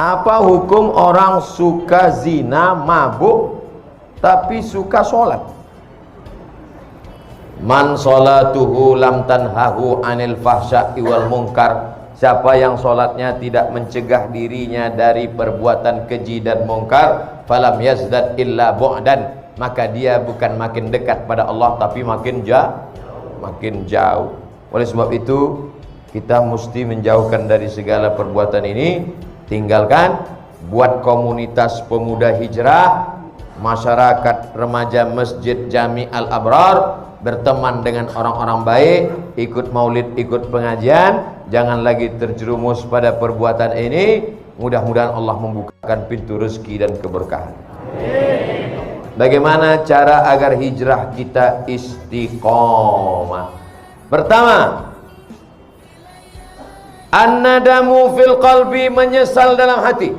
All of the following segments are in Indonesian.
Apa hukum orang suka zina, mabuk, tapi suka sholat? Man sholatuhu lam tanhahu anil fahsya'i wal munkar. Siapa yang sholatnya tidak mencegah dirinya dari perbuatan keji dan mungkar, falam yazdad illa bu'dan, maka dia bukan makin dekat pada Allah, tapi makin jauh. Oleh sebab itu kita mesti menjauhkan dari segala perbuatan ini. Tinggalkan, buat komunitas pemuda hijrah, masyarakat remaja Masjid Jami Al-Abrar, berteman dengan orang-orang baik, ikut maulid, ikut pengajian, jangan lagi terjerumus pada perbuatan ini. Mudah-mudahan Allah membukakan pintu rezeki dan keberkahan. Bagaimana cara agar hijrah kita istiqomah? Pertama, an-nadamu fil qalbi, menyesal dalam hati,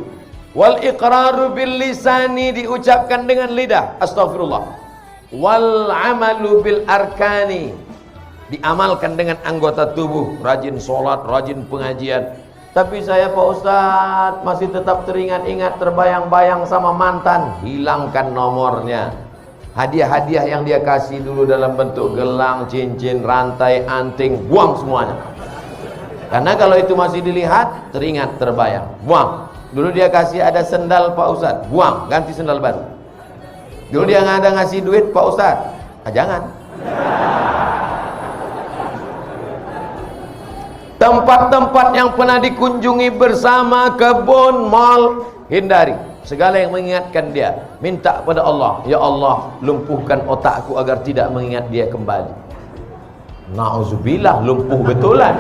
wal iqraru bil lisani, diucapkan dengan lidah, astagfirullah, wal amalu bil arkani, diamalkan dengan anggota tubuh, rajin sholat, rajin pengajian. Tapi saya Pak Ustadz masih tetap teringat-ingat, terbayang-bayang sama mantan. Hilangkan nomornya. Hadiah-hadiah yang dia kasih dulu dalam bentuk gelang, cincin, rantai, anting, buang semuanya. Karena kalau itu masih dilihat, teringat, terbayang, buang. Dulu dia kasih ada sendal Pak Ustadz, buang, ganti sendal baru. Dulu dia nggak ada ngasih duit Pak Ustadz, jangan. Tempat-tempat yang pernah dikunjungi bersama, kebun, mal, hindari. Segala yang mengingatkan dia, minta pada Allah, ya Allah, lumpuhkan otakku agar tidak mengingat dia kembali. Na'udzubillah, lumpuh betulan.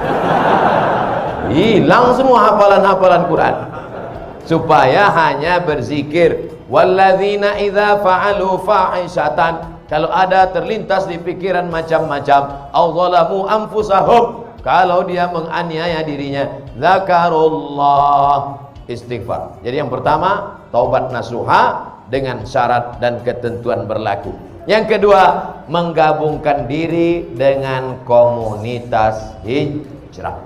Hilang semua hafalan-hafalan Quran. Supaya hanya berzikir. Walladzina idza fa'alu fa'ishatan, kalau ada terlintas di pikiran macam-macam, au zalamu anfusahum, kalau dia menganiaya dirinya, zakarullah, istighfar. Jadi yang pertama, taubat nasuha dengan syarat dan ketentuan berlaku. Yang kedua, menggabungkan diri dengan komunitas hijrah.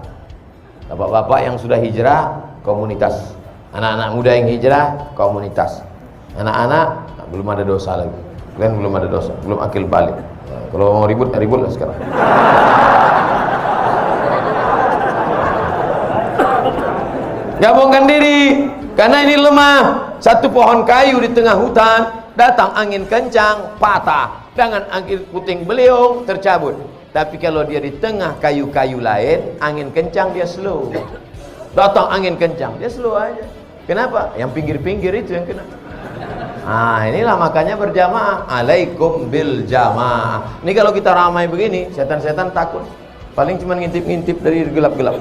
Bapak-bapak yang sudah hijrah, komunitas. Anak-anak muda yang hijrah, komunitas. Anak-anak belum ada dosa lagi. Kalian belum ada dosa, belum akil balik. Kalau mau ribut, ributlah sekarang. Gabungkan diri, karena ini lemah. Satu pohon kayu di tengah hutan, datang angin kencang, patah. Dengan angin puting beliung, tercabut. Tapi kalau dia di tengah kayu-kayu lain, angin kencang, dia slow. Datang angin kencang, dia slow aja. Kenapa? Yang pinggir-pinggir itu yang kena. Nah, inilah makanya berjamaah. Alaikum bil jamaah. Ini kalau kita ramai begini, setan-setan takut. Paling cuma ngintip-ngintip dari gelap-gelap.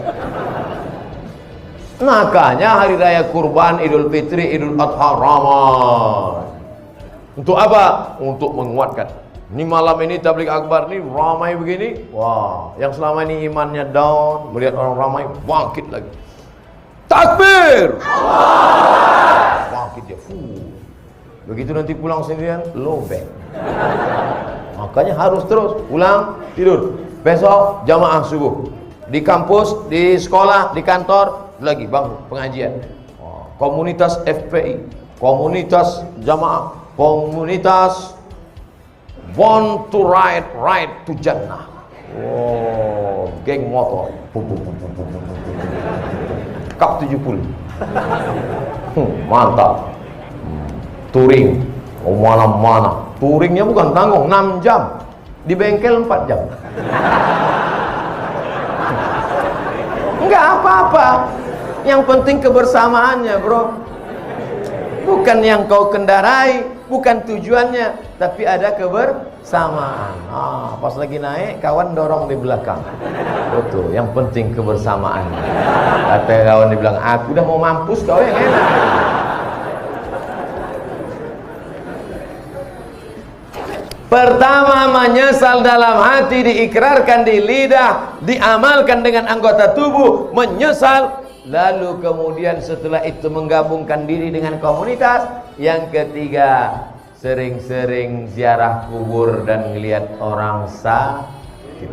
Makanya hari raya kurban, Idul Fitri, Idul Adha ramai. Untuk apa? Untuk menguatkan. Ini malam ini tabligh akbar nih ramai begini. Wah, yang selama ini imannya down, melihat orang ramai, bangkit lagi. Takbir! Bangkit dia. Begitu nanti pulang sendirian, lobek. Makanya harus terus pulang tidur. Besok jamaah subuh. Di kampus, di sekolah, di kantor, lagi bangun pengajian. Komunitas FPI, komunitas jamaah, komunitas Born to Ride, Ride to Jannah. Oh, geng motor. Kap 70. Mantap. Touring. Oh, mana-mana. Touringnya bukan tanggung, 6 jam. Di bengkel 4 jam. Enggak apa-apa. Yang penting kebersamaannya, bro. Bukan yang kau kendarai, bukan tujuannya, tapi ada kebersamaan. Pas lagi naik, kawan dorong di belakang. Betul, yang penting kebersamaan. Kata kawan di belakang, aku udah mau mampus, kau yang enak. Pertama, menyesal dalam hati, diikrarkan di lidah, diamalkan dengan anggota tubuh, menyesal. Lalu kemudian setelah itu menggabungkan diri dengan komunitas. Yang ketiga, sering-sering ziarah kubur dan melihat orang sakit.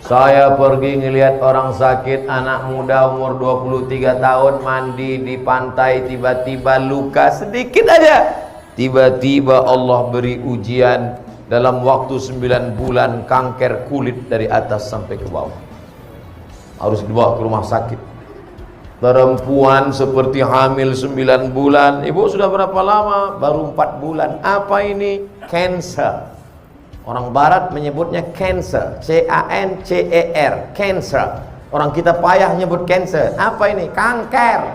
Saya pergi ngelihat orang sakit, anak muda umur 23 tahun mandi di pantai, tiba-tiba luka sedikit aja. Tiba-tiba Allah beri ujian, dalam waktu 9 bulan kanker kulit dari atas sampai ke bawah. Harus dibawa ke rumah sakit. Perempuan seperti hamil 9 bulan. Ibu sudah berapa lama? Baru 4 bulan. Apa ini? Cancer. Orang barat menyebutnya cancer, C-A-N-C-E-R, cancer. Orang kita payah nyebut cancer. Apa ini? Kanker,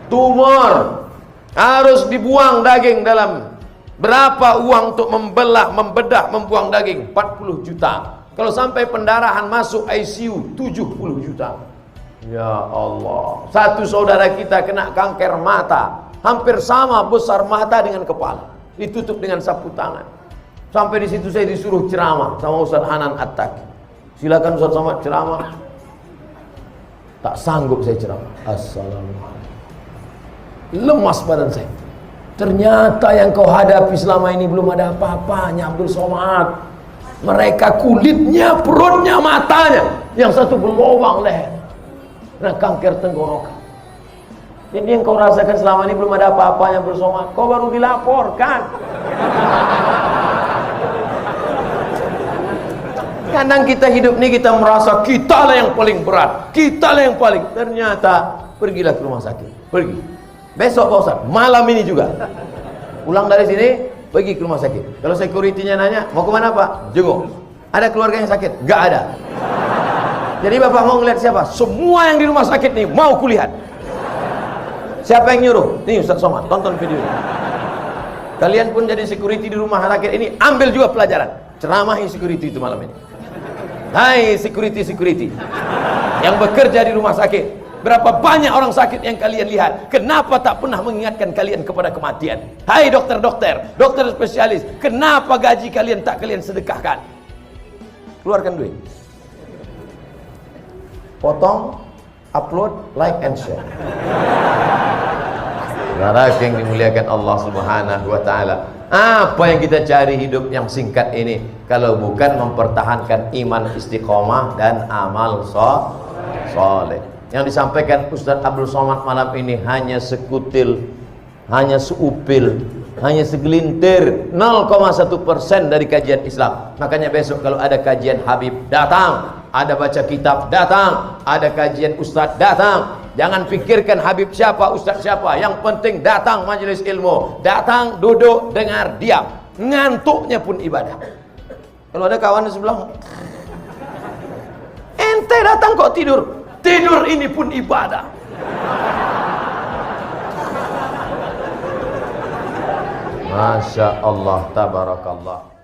tumor. Harus dibuang daging dalam. Berapa uang untuk membelah, membedah, membuang daging? 40 juta. Kalau sampai pendarahan masuk ICU, 70 juta. Ya Allah. Satu saudara kita kena kanker mata, hampir sama besar mata dengan kepala, ditutup dengan sapu tangan. Sampai di situ saya disuruh ceramah sama Ustaz Hanan At-Taqi. Silakan Ustaz Somad ceramah. Tak sanggup saya ceramah. Assalamualaikum. Lemas badan saya. Ternyata yang kau hadapi selama ini belum ada apa-apanya, Abdul Somad. Mereka kulitnya, perutnya, matanya, yang satu berlubang leher. Nah, kanker tenggorokan. Jadi yang kau rasakan selama ini belum ada apa-apanya, Abdul Somad. Kau baru dilaporkan. Kadang kita hidup ini kita merasa kita lah yang paling berat, kita lah yang paling. Ternyata pergilah ke rumah sakit. Pergi. Besok Pak Ustaz, malam ini juga. Pulang dari sini, pergi ke rumah sakit. Kalau security-nya nanya, mau kemana Pak? Jenguk. Ada keluarga yang sakit? Gak ada. Jadi Bapak mau ngeliat siapa? Semua yang di rumah sakit nih mau kulihat. Siapa yang nyuruh? Nih Ustaz Somad, tonton video ini. Kalian pun jadi security di rumah sakit ini, ambil juga pelajaran. Ceramahi security itu malam ini. Hai security yang bekerja di rumah sakit, berapa banyak orang sakit yang kalian lihat, kenapa tak pernah mengingatkan kalian kepada kematian? Hai dokter spesialis, kenapa gaji kalian tak kalian sedekahkan? Keluarkan duit, potong, upload, like and share. Saudara yang dimuliakan Allah Subhanahu wa taala, apa yang kita cari hidup yang singkat ini kalau bukan mempertahankan iman istiqomah dan amal soleh. Yang disampaikan Ustaz Abdul Somad malam ini hanya sekutil, hanya seupil, hanya segelintir, 0,1% dari kajian Islam. Makanya besok kalau ada kajian Habib, datang. Ada baca kitab, datang. Ada kajian Ustaz, datang. Jangan pikirkan Habib siapa, Ustaz siapa. Yang penting datang majelis ilmu. Datang, duduk, dengar, diam. Ngantuknya pun ibadah. Kalau ada kawan di sebelah, ente datang kok tidur. Tidur ini pun ibadah. Masya Allah, tabarakallah.